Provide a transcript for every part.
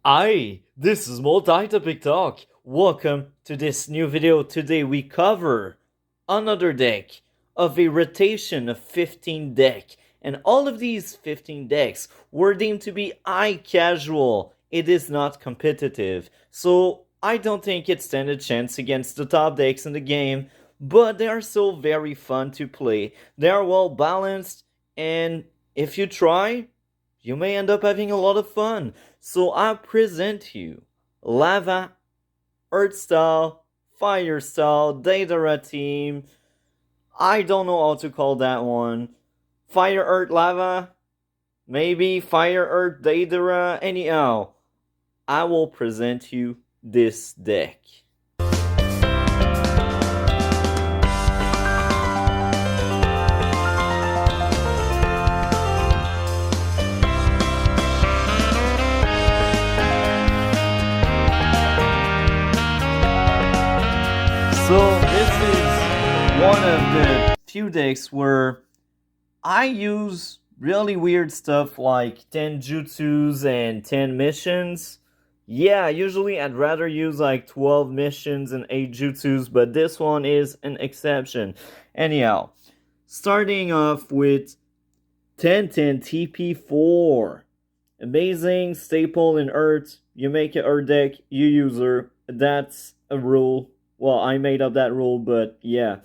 Hi, this is Multi-Topic Talk. Welcome to this new video. Today we cover another deck of a rotation of 15 deck. And all of these 15 decks were deemed to be high casual. It is not competitive. So I don't think it stands a chance against the top decks in the game. But they are still very fun to play. They are well balanced. And if you try, you may end up having a lot of fun. So I present you Lava, Earth Style, Fire Style, deidara team. I don't know how to call that one. Fire, Earth, Lava. Maybe Fire, Earth, deidara. Anyhow, I will present you this deck. So this is one of the few decks where I use really weird stuff like 10 jutsus and 10 missions. Yeah, usually I'd rather use like 12 missions and 8 jutsus, but this one is an exception. Anyhow, starting off with 1010 TP4. Amazing staple in Earth. You make an Earth deck, you use her. That's a rule. Well, I made up that rule, but yeah.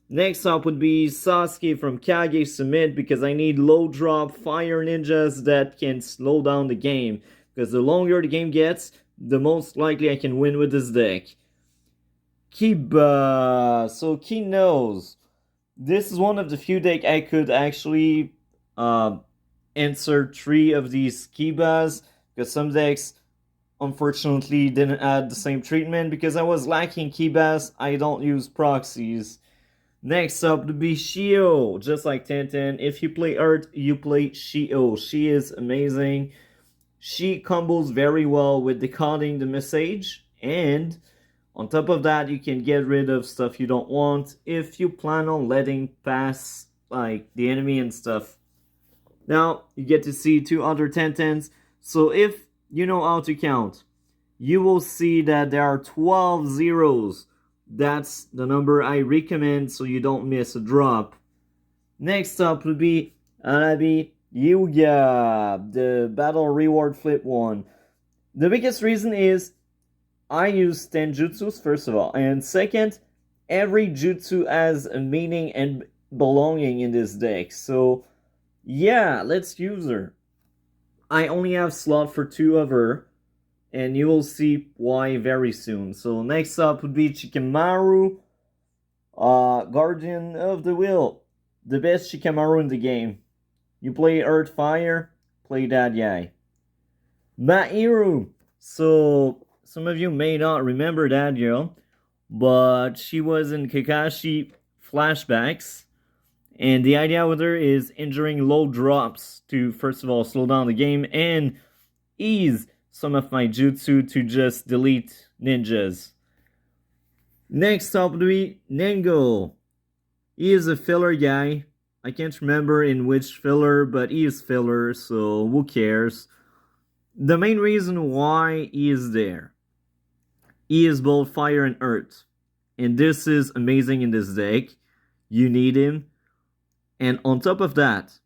Next up would be Sasuke from Kage Submit because I need low drop fire ninjas that can slow down the game. Because the longer the game gets, the most likely I can win with this deck. Kiba. So Ki knows. This is one of the few decks I could actually insert 3 of these Kibas. Because some decks unfortunately didn't add the same treatment because I was lacking Kibas. I don't use proxies. Next up would be Shio, just like 1010. If you play Earth, you play Shio. She is amazing. She combos very well with decoding the message, and on top of that, you can get rid of stuff you don't want if you plan on letting pass like the enemy and stuff. Now you get to see 2 other 1010s. So if you know how to count, you will see that there are 12 zeros. That's the number I recommend so you don't miss a drop. Next up would be Anabi Yuga, the battle reward flip one. The biggest reason is I use 10 jutsus first of all, and second, every jutsu has a meaning and belonging in this deck. So yeah, let's use her. I only have slot for 2 of her, and you will see why very soon. So next up would be Shikamaru, Guardian of the Will, the best Shikamaru in the game. You play Earth Fire, play that guy. Mairu. So some of you may not remember that girl, but she was in Kakashi flashbacks. And the idea with her is injuring low drops to, first of all, slow down the game and ease some of my jutsu to just delete ninjas. Next up would be Nengo. He is a filler guy. I can't remember in which filler, but he is filler, so who cares? The main reason why he is there, he is both fire and earth. And this is amazing in this deck. You need him. And on top of that,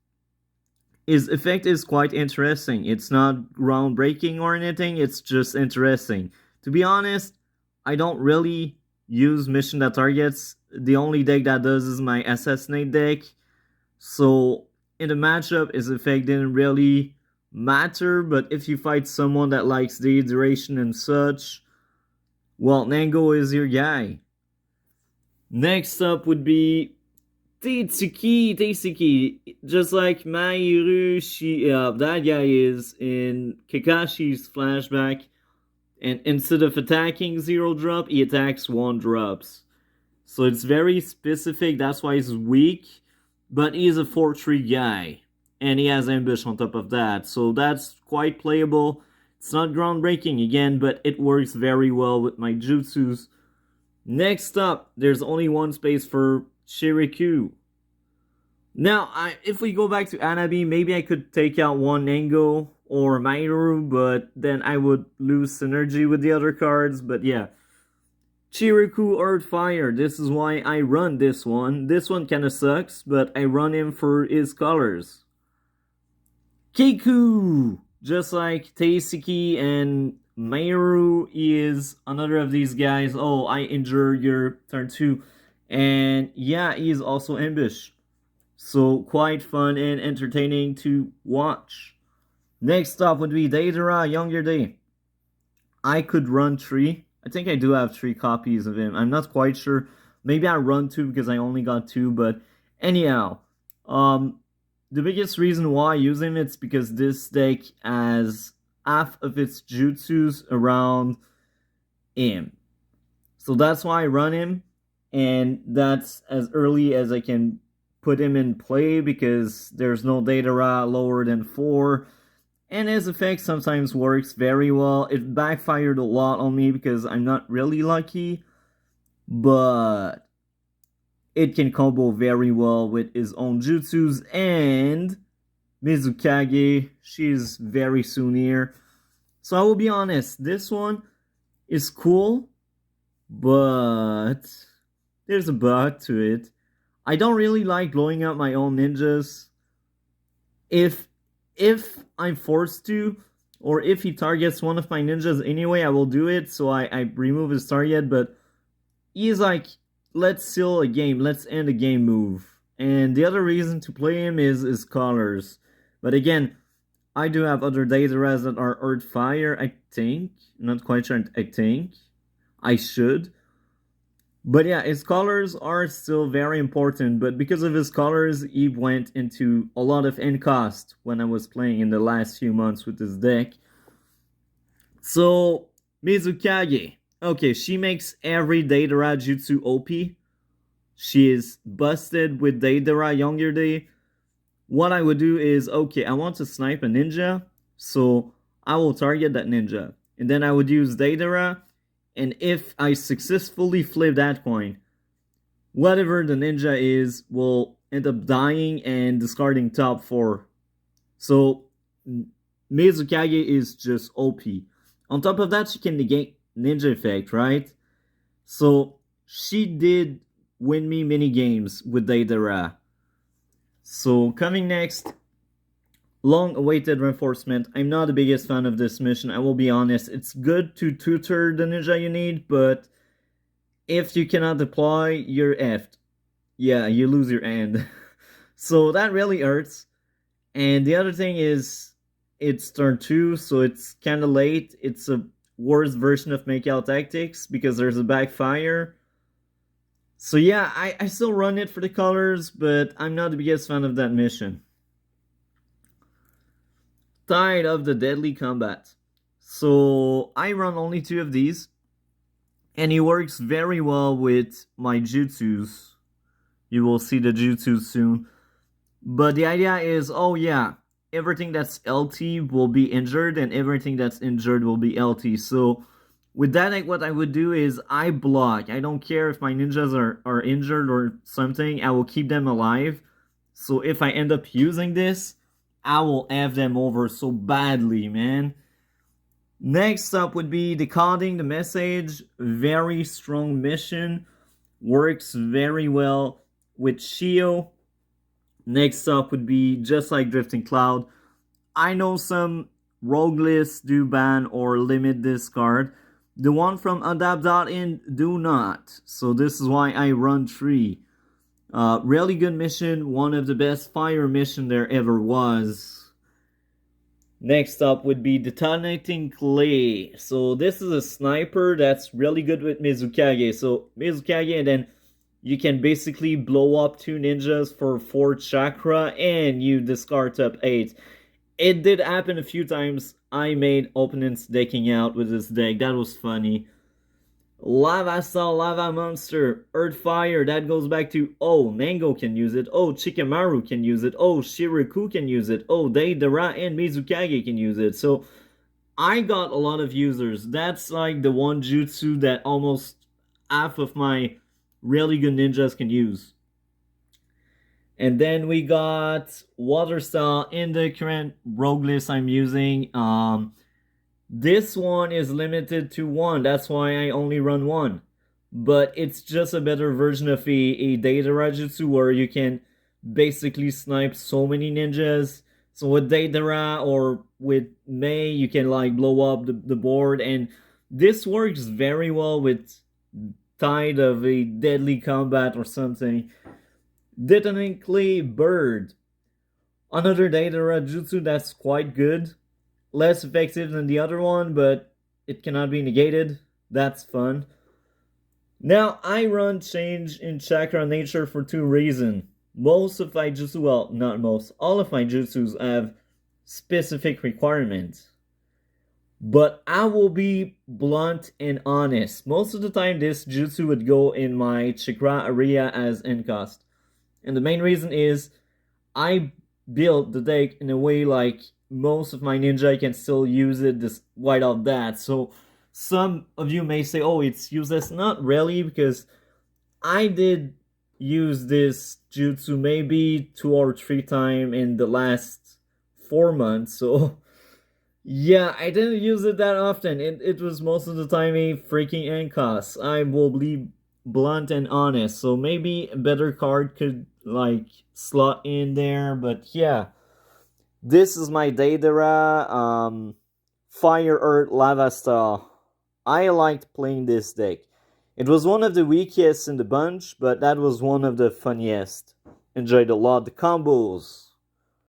his effect is quite interesting. It's not groundbreaking or anything, it's just interesting. To be honest, I don't really use mission that targets. The only deck that does is my assassinate deck. So in the matchup, his effect didn't really matter. But if you fight someone that likes the duration and such, well, Nango is your guy. Next up would be Tetsuki, just like Mairu, that guy is in Kakashi's flashback, and instead of attacking 0 drop, he attacks 1 drops. So it's very specific, that's why he's weak, but he's a 4-3 guy, and he has ambush on top of that, so that's quite playable. It's not groundbreaking again, but it works very well with my jutsus. Next up, there's only 1 space for Shiriku. Now, if we go back to Anabi, maybe I could take out 1 Nengo or Mairu, but then I would lose synergy with the other cards. But yeah, Chiriku Earth Fire. This is why I run this one. This one kinda sucks, but I run him for his colors. Kiku! Just like Teisuke and Mairu is another of these guys. Oh, I injure your turn 2. And yeah, he is also Ambush. So quite fun and entertaining to watch. Next up would be Deidara Younger Day. I could run 3. I think I do have 3 copies of him. I'm not quite sure. Maybe I run 2 because I only got 2. But anyhow, the biggest reason why I use him is because this deck has half of its jutsus around him. So that's why I run him. And that's as early as I can put him in play because there's no deidara lower than 4. And his effect sometimes works very well. It backfired a lot on me because I'm not really lucky. But it can combo very well with his own jutsus. And Mizukage, she's very soon here. So I will be honest, this one is cool. But there's a but to it. I don't really like blowing up my own ninjas. If I'm forced to, or if he targets one of my ninjas anyway, I will do it, so I remove his target, but he's like, let's seal a game, let's end a game move. And the other reason to play him is his colors. But again, I do have other Deidaras that are Earth Fire, I think. I'm not quite sure, I think. I should. But yeah, his colors are still very important, but because of his colors, he went into a lot of end cost when I was playing in the last few months with this deck. So, Mizukage. Okay, she makes every Deidara Jutsu OP. She is busted with Deidara Younger Day. What I would do is, okay, I want to snipe a ninja, so I will target that ninja. And then I would use Deidara. And if I successfully flip that coin, whatever the ninja is will end up dying and discarding top 4. So Mizukage is just OP. On top of that, she can negate ninja effect, right? So she did win me many games with Deidara. So coming next, long-awaited reinforcement. I'm not the biggest fan of this mission, I will be honest. It's good to tutor the ninja you need, but if you cannot deploy, you're effed. Yeah, you lose your hand. So that really hurts. And the other thing is, it's turn 2, so it's kind of late. It's a worse version of Make Out Tactics because there's a backfire. So yeah, I still run it for the colors, but I'm not the biggest fan of that mission. Tired of the deadly combat. So I run only 2 of these. And he works very well with my jutsus. You will see the jutsus soon. But the idea is, oh yeah, everything that's LT will be injured and everything that's injured will be LT. So with that, like, what I would do is I block. I don't care if my ninjas are injured or something. I will keep them alive. So if I end up using this, I will have them over so badly, man. Next up would be Decoding the Message. Very strong mission. Works very well with Shio. Next up would be Just Like Drifting Cloud. I know some rogue lists do ban or limit this card. The one from adapt.in do not. So this is why I run 3. Really good mission. One of the best fire mission there ever was. Next up would be Detonating Clay. So this is a sniper that's really good with Mizukage. So Mizukage, and then you can basically blow up 2 ninjas for 4 chakra and you discard top 8. It did happen a few times. I made opponents decking out with this deck. That was funny. Lava Saw, Lava Monster, Earth Fire, that goes back to, oh, Mango can use it, oh, Chikamaru can use it, oh, Shiriku can use it, oh, Deidara and Mizukage can use it. So I got a lot of users. That's like the one jutsu that almost half of my really good ninjas can use. And then we got water style in the current rogue list I'm using. This one is limited to one. That's why I only run one. But it's just a better version of a deidara jutsu where you can basically snipe so many ninjas. So with deidara or with Mei, you can like blow up the board, and this works very well with Tide of a Deadly Combat or something. Detonating Bird. Another deidara jutsu that's quite good. Less effective than the other one, but it cannot be negated. That's fun. Now, I run change in chakra nature for two reasons. Most of my jutsu, well, not most, all of my jutsus have specific requirements. But I will be blunt and honest. Most of the time, this jutsu would go in my chakra area as end cost. And the main reason is I built the deck in a way like most of my ninja can still use it despite all that. So some of you may say, oh, it's useless. Not really, because I did use this jutsu maybe 2 or 3 times in the last 4 months. So yeah, I didn't use it that often. It was most of the time a freaking end cost. I will be blunt and honest. So maybe a better card could like slot in there. But yeah, this is my deidara Fire Earth Lava style. I liked playing this deck. It was one of the weakest in the bunch, but that was one of the funniest. Enjoyed a lot the combos.